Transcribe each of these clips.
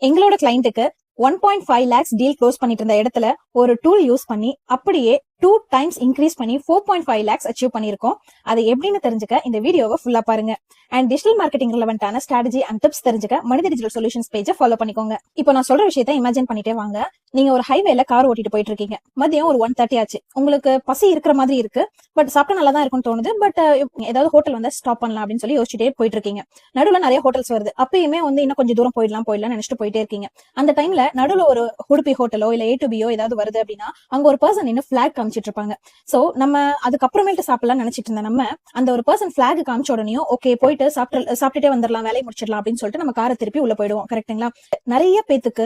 எங்களோட கிளைண்ட்டுக்கு 1.5 lakhs deal close பண்ணிட்டு இருந்த இடத்துல ஒரு டூல் யூஸ் பண்ணி அப்படியே 2 times இன்க்ரீஸ் பண்ணி 4.5 lakhs அச்சீவ் பண்ணிருக்கோம். அது எப்படின்னு தெரிஞ்சுக்க இந்த வீடியோவை ஃபுல்லா பாருங்க. அண்ட் டிஜிட்டல் மார்க்கெட்டிங் ரிலவென்ட்டான ஸ்ட்ராட்டஜி அண்ட் டிப்ஸ் தெரிஞ்சுக்க மனித டிஜிட்டல் சொல்யூஷன்ஸ் பேஜை ஃபாலோ பண்ணிக்கோங்க. இப்போ நான் சொல்ற விஷயத்த இமேஜின் பண்ணிட்டே வாங்க. நீங்க ஒரு ஹைவேல கார் ஓட்டிட்டு போயிட்டு இருக்கீங்க. மதியம் ஒரு 1:30 ஆச்சு. உங்களுக்கு பசி இருக்கிற மாதிரி இருக்கு, பட் சாப்பிட்டா நல்லா தான் இருக்கும்னு தோணுது. பட் ஏதாவது ஹோட்டல் வந்து ஸ்டாப் பண்ணலாம் அப்படின்னு சொல்லி யோசிச்சுட்டே போயிட்டு இருக்கீங்க. நடுவுல நிறைய ஹோட்டல்ஸ் வருது. அப்பயுமே வந்து இன்னும் கொஞ்சம் தூரம் போயிடலாம் நினைச்சிட்டு போயிட்டே இருக்கீங்க. அந்த டைம்ல நடுவுல ஒரு உடுப்பி ஹோட்டலோ இல்ல A to Bயோ ஏதாவது வருது அப்படின்னா அங்க ஒரு பர்சன் இன்னும் பிளாக் காமிச்சிட்டு இருப்பாங்க. சோ நம்ம அதுக்கப்புறமேட்டு சாப்பிடலாம் நினைச்சிட்டு இருந்த நம்ம அந்த ஒரு பர்சன் பிளாக் காமிச்ச உடனே ஓகே போயிட்டு சாப்பிட்டுட்டே வந்துடலாம், வேலையை முடிச்சிடலாம் அப்படின்னு சொல்லிட்டு நம்ம காரை திருப்பி உள்ள போயிடுவோம். கரெக்டுங்களா? நிறைய பேத்துக்கு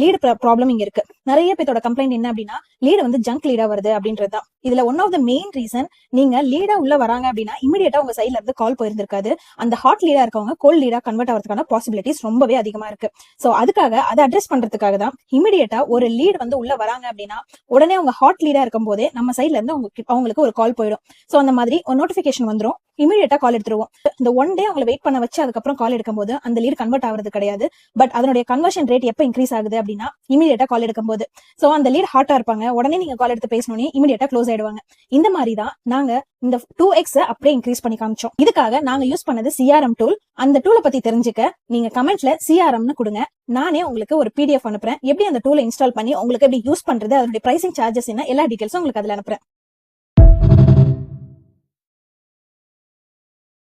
லீடு ப்ராப்ளம் இங்க இருக்கு. நிறைய பேத்தோட கம்ப்ளைண்ட் என்ன அப்படின்னா லீடு வந்து ஜங்க் லீடா வருது அப்படின்றதுதான். இதுல one of the main reason, நீங்க லீடா உள்ள வராங்க அப்படின்னா இமிடியேட்டா உங்க சைட்ல இருந்து கால் போயிருந்திருக்காது. அந்த ஹாட் லீடா இருக்கவங்க கோல்ட் லீடா கன்வெர்ட் ஆகிறதுக்கான பாசிபிலிட்டிஸ் ரொம்பவே அதிகமா இருக்கு. சோ அதுக்காக அதை அட்ரஸ் பண்றதுக்காக தான் இமிடியேட்டா ஒரு லீட் வந்து உள்ள வராங்க அப்படின்னா உடனே அவங்க ஹாட் லீடா இருக்கும் போதே நம்ம சைட்ல இருந்து அவங்களுக்கு ஒரு கால் போயிடும். சோ அந்த மாதிரி ஒரு நோட்டிபிகேஷன் வந்துரும். இமீடியட்டா கால் எடுத்துருவோம். இந்த ஒன் டே அவங்களை வெயிட் பண்ண வச்சு அதுக்கப்புறம் கால் எடுக்கும் போது அந்த லீட் கன்வெர்ட் ஆகுறது கிடையாது. பட் அதனுடைய கன்வர்ஷன் ரேட் எப்ப இன்க்ரீஸ் ஆகுது அப்படின்னா இமீடியட்டா கால் எடுக்கும் போது. சோ அந்த லீட் ஹாட்டா இருப்பாங்க, உடனே நீங்க கால் எடுத்து பேசணும்னு இமீடியட்டா க்ளோஸ் ஆயிடுவாங்க. இந்த மாதிரி தான் நாங்க இந்த 2x அப்படியே இன்க்ரீஸ் பண்ணி காமிச்சோம். இதுக்காக நாங்க யூஸ் பண்ணது CRM டூல். அந்த டூலை பத்தி தெரிஞ்சுக்க நீங்க கமெண்ட்ல CRMனு கொடுங்க. நானே உங்களுக்கு ஒரு PDF அனுப்புறேன். எப்படி அந்த டூலை இன்ஸ்டால் பண்ணி உங்களுக்கு எப்படி யூஸ் பண்றது, அதனுடைய பிரைசிங் சார்ஜஸ் என்ன, எல்லா டீடைல்ஸும் உங்களுக்கு அதுல அனுப்புறேன்.